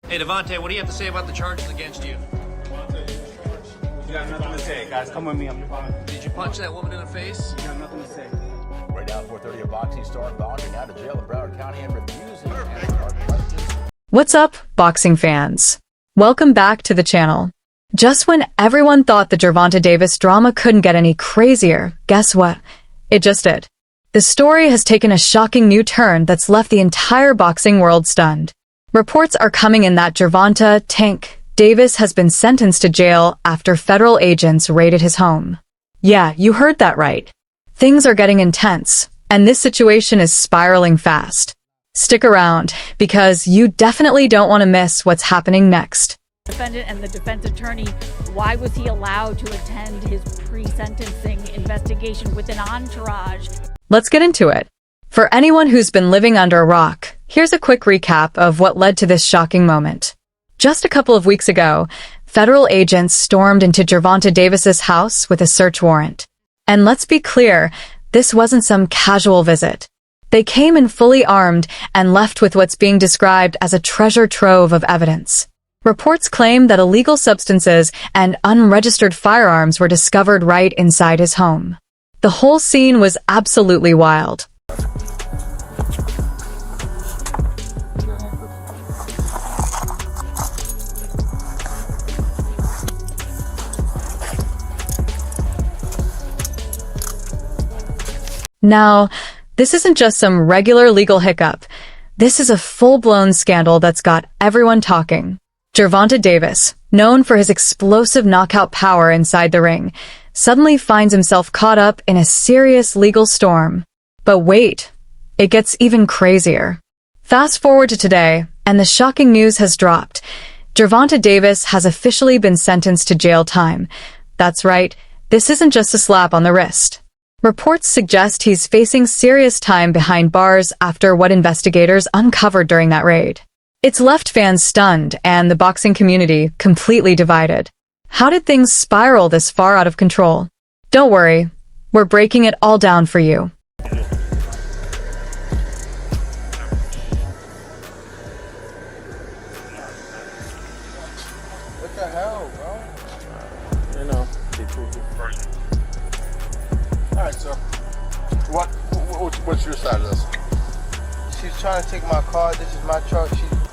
Hey, Devontae, what do you have to say about the charges against you? You got nothing to say, guys. Come with me. I'm fine. Did you punch that woman in the face? You got nothing to say. Right now, 4:30, a boxing star bonding out of jail in Broward County and refusing to answer our questions. What's up, boxing fans? Welcome back to the channel. Just when everyone thought the Gervonta Davis drama couldn't get any crazier, guess what? It just did. The story has taken a shocking new turn that's left the entire boxing world stunned. Reports are coming in that Gervonta "Tank" Davis has been sentenced to jail after federal agents raided his home. Yeah, you heard that right. Things are getting intense, and this situation is spiraling fast. Stick around, because you definitely don't want to miss what's happening next. Defendant and the defense attorney, why was he allowed to attend his pre-sentencing investigation with an entourage? Let's get into it. For anyone who's been living under a rock, here's a quick recap of what led to this shocking moment. Just a couple of weeks ago, federal agents stormed into Gervonta Davis's house with a search warrant. And let's be clear, this wasn't some casual visit. They came in fully armed and left with what's being described as a treasure trove of evidence. Reports claim that illegal substances and unregistered firearms were discovered right inside his home. The whole scene was absolutely wild. Now, this isn't just some regular legal hiccup. This is a full-blown scandal that's got everyone talking. Gervonta Davis, known for his explosive knockout power inside the ring, suddenly finds himself caught up in a serious legal storm. But wait, it gets even crazier. Fast forward to today, and the shocking news has dropped. Gervonta Davis has officially been sentenced to jail time. That's right, this isn't just a slap on the wrist. Reports suggest he's facing serious time behind bars after what investigators uncovered during that raid. It's left fans stunned and the boxing community completely divided. How did things spiral this far out of control? Don't worry, we're breaking it all down for you. What the hell, bro? You know, Alright, so what's your side of this? She's trying to take my car. This is my truck.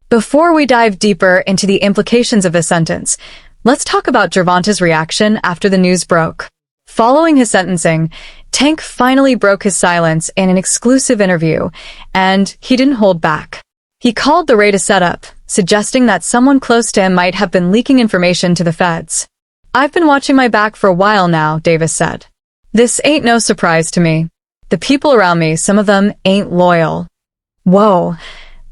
Before we dive deeper into the implications of the sentence, let's talk about Gervonta's reaction after the news broke. Following his sentencing, Tank finally broke his silence in an exclusive interview, and he didn't hold back. He called the raid a setup, suggesting that someone close to him might have been leaking information to the feds. "I've been watching my back for a while now," Davis said. "This ain't no surprise to me. The people around me, some of them ain't loyal." Whoa,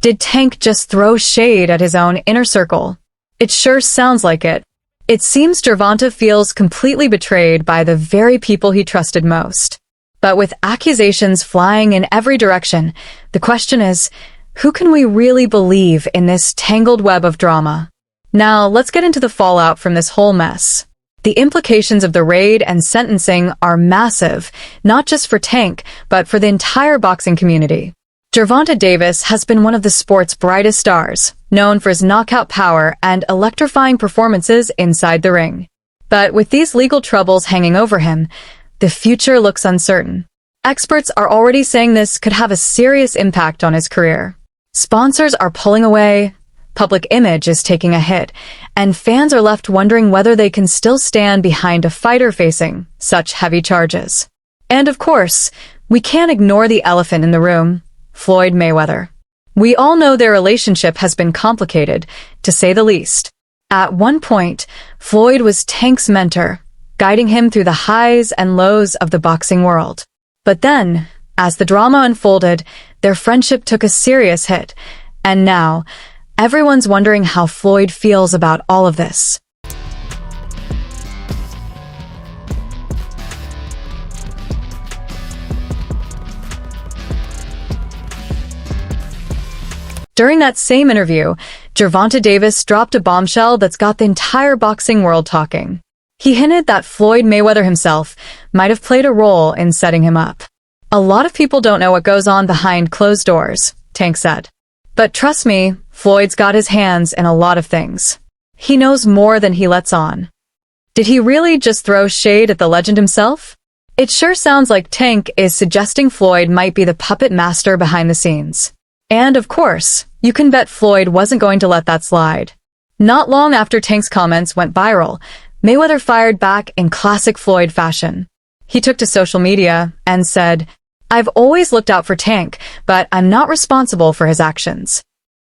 did Tank just throw shade at his own inner circle? It sure sounds like it. It seems Gervonta feels completely betrayed by the very people he trusted most. But with accusations flying in every direction, the question is, who can we really believe in this tangled web of drama? Now, let's get into the fallout from this whole mess. The implications of the raid and sentencing are massive, not just for Tank, but for the entire boxing community. Gervonta Davis has been one of the sport's brightest stars, known for his knockout power and electrifying performances inside the ring. But with these legal troubles hanging over him, the future looks uncertain. Experts are already saying this could have a serious impact on his career. Sponsors are pulling away, public image is taking a hit, and fans are left wondering whether they can still stand behind a fighter facing such heavy charges. And of course, we can't ignore the elephant in the room: Floyd Mayweather. We all know their relationship has been complicated, to say the least. At one point, Floyd was Tank's mentor, guiding him through the highs and lows of the boxing world. But then, as the drama unfolded, their friendship took a serious hit, and now, everyone's wondering how Floyd feels about all of this. During that same interview, Gervonta Davis dropped a bombshell that's got the entire boxing world talking. He hinted that Floyd Mayweather himself might have played a role in setting him up. "A lot of people don't know what goes on behind closed doors," Tank said. "But trust me, Floyd's got his hands in a lot of things. He knows more than he lets on. Did he really just throw shade at the legend himself? It sure sounds like Tank is suggesting Floyd might be the puppet master behind the scenes. And of course, you can bet Floyd wasn't going to let that slide. Not long after Tank's comments went viral, Mayweather fired back in classic Floyd fashion. He took to social media and said, "I've always looked out for Tank, but I'm not responsible for his actions."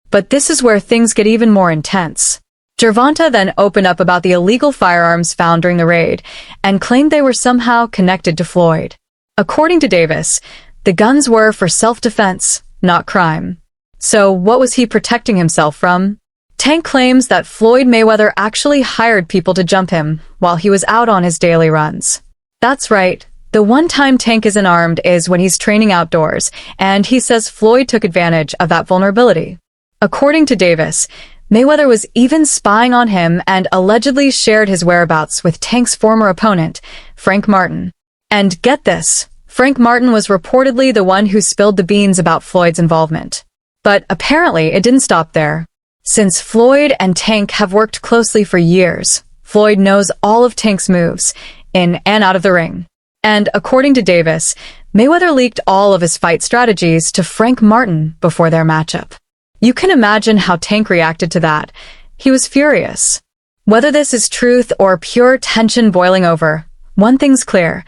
But this is where things get even more intense. Gervonta then opened up about the illegal firearms found during the raid and claimed they were somehow connected to Floyd. According to Davis, the guns were for self-defense, not crime. So what was he protecting himself from? Tank claims that Floyd Mayweather actually hired people to jump him while he was out on his daily runs. That's right. The one time Tank isn't armed is when he's training outdoors, and he says Floyd took advantage of that vulnerability. According to Davis, Mayweather was even spying on him and allegedly shared his whereabouts with Tank's former opponent, Frank Martin. And get this, Frank Martin was reportedly the one who spilled the beans about Floyd's involvement. But apparently it didn't stop there. Since Floyd and Tank have worked closely for years, Floyd knows all of Tank's moves, in and out of the ring. And according to Davis, Mayweather leaked all of his fight strategies to Frank Martin before their matchup. You can imagine how Tank reacted to that. He was furious. Whether this is truth or pure tension boiling over, one thing's clear.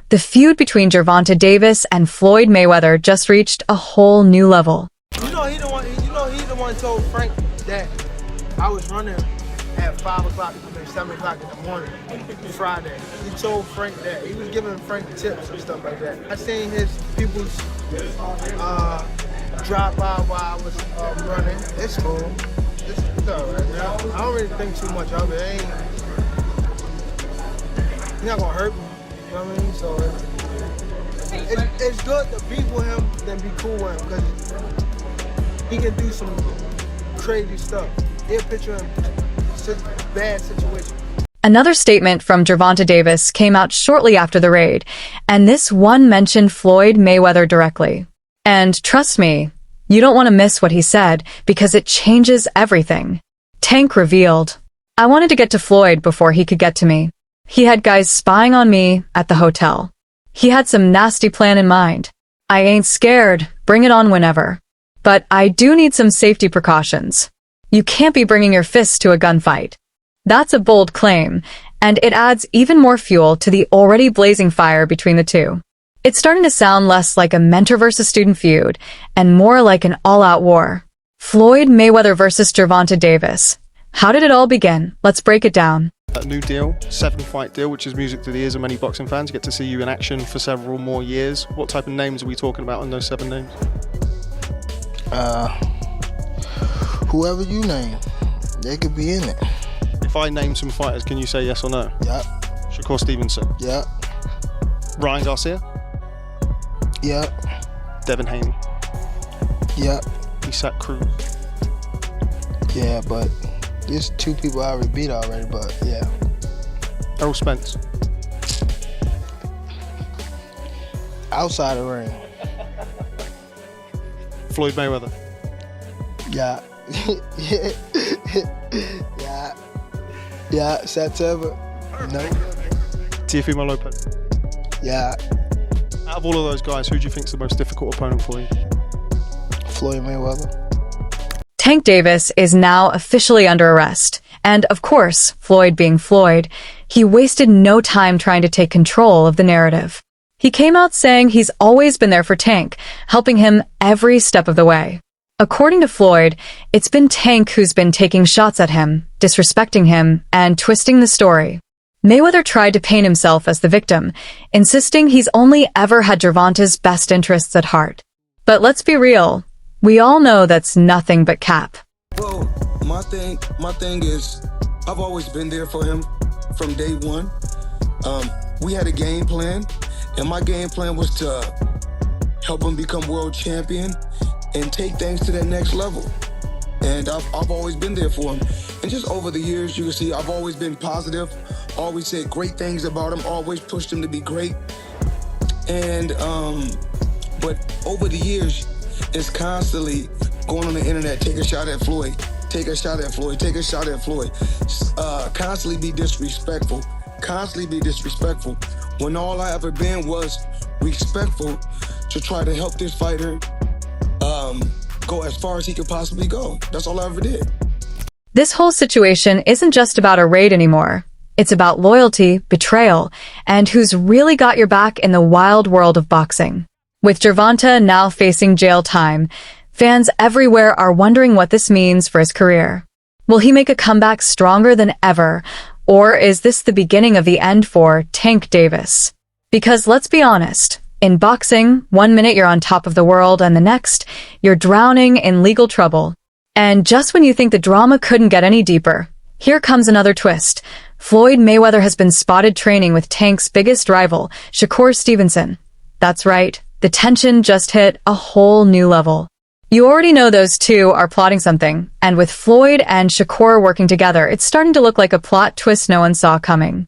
The feud between Gervonta Davis and Floyd Mayweather just reached a whole new level. He the one told Frank that I was running at 5 o'clock, 7 o'clock in the morning, Friday. He told Frank that. He was giving Frank tips and stuff like that. I seen his people's drop by while I was running. It's cool. It's all right. I don't really think too much of it. He's not gonna hurt me. You know what I mean? So it's good to be with him than be cool with him because he can do some crazy stuff. He'll put you in bad situations. Another statement from Gervonta Davis came out shortly after the raid, and this one mentioned Floyd Mayweather directly. And trust me, you don't want to miss what he said because it changes everything. Tank revealed, "I wanted to get to Floyd before he could get to me. He had guys spying on me at the hotel. He had some nasty plan in mind. I ain't scared, bring it on whenever. But I do need some safety precautions. You can't be bringing your fists to a gunfight." That's a bold claim, and it adds even more fuel to the already blazing fire between the two. It's starting to sound less like a mentor versus student feud, and more like an all-out war. Floyd Mayweather versus Gervonta Davis. How did it all begin? Let's break it down. A new deal, 7-fight deal, which is music to the ears of many boxing fans. Get to see you in action for several more years. What type of names are we talking about on those 7 names? Whoever you name, they could be in it. If I name some fighters, can you say yes or no? Yep. Shakur Stevenson. Yep. Ryan Garcia. Yep. Devin Haney. Yep. Isak Cruz. Yeah, but there's 2 people I already beat already, but yeah. Errol Spence. Outside the ring. Floyd Mayweather. Yeah. Yeah. Yeah, September. No. Teofimo Lopez. Yeah. Out of all of those guys, who do you think is the most difficult opponent for you? Floyd Mayweather. Tank Davis is now officially under arrest. And of course, Floyd being Floyd, he wasted no time trying to take control of the narrative. He came out saying he's always been there for Tank, helping him every step of the way. According to Floyd, it's been Tank who's been taking shots at him, disrespecting him, and twisting the story. Mayweather tried to paint himself as the victim, insisting he's only ever had Gervonta's best interests at heart. But let's be real, we all know that's nothing but cap. Well, my thing is, I've always been there for him from day one. We had a game plan, and my game plan was to help him become world champion and take things to that next level. And I've always been there for him. And just over the years, you can see I've always been positive, always said great things about him, always pushed him to be great. And, but over the years, it's constantly going on the internet, take a shot at Floyd, take a shot at Floyd, take a shot at Floyd. Constantly be disrespectful, when all I ever been was respectful to try to help this fighter go as far as he could possibly go. That's all I ever did. This whole situation isn't just about a raid anymore. It's about loyalty, betrayal, and who's really got your back in the wild world of boxing. With Gervonta now facing jail time, fans everywhere are wondering what this means for his career. Will he make a comeback stronger than ever, or is this the beginning of the end for Tank Davis? Because let's be honest, in boxing, 1 minute you're on top of the world and the next, you're drowning in legal trouble. And just when you think the drama couldn't get any deeper, here comes another twist. Floyd Mayweather has been spotted training with Tank's biggest rival, Shakur Stevenson. That's right, the tension just hit a whole new level. You already know those two are plotting something, and with Floyd and Shakur working together, it's starting to look like a plot twist no one saw coming.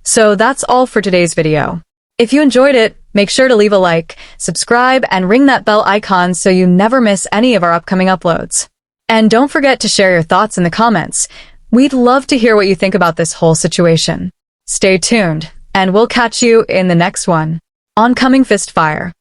So that's all for today's video. If you enjoyed it, make sure to leave a like, subscribe, and ring that bell icon so you never miss any of our upcoming uploads. And don't forget to share your thoughts in the comments. We'd love to hear what you think about this whole situation. Stay tuned, and we'll catch you in the next one. Oncoming Fist Fire.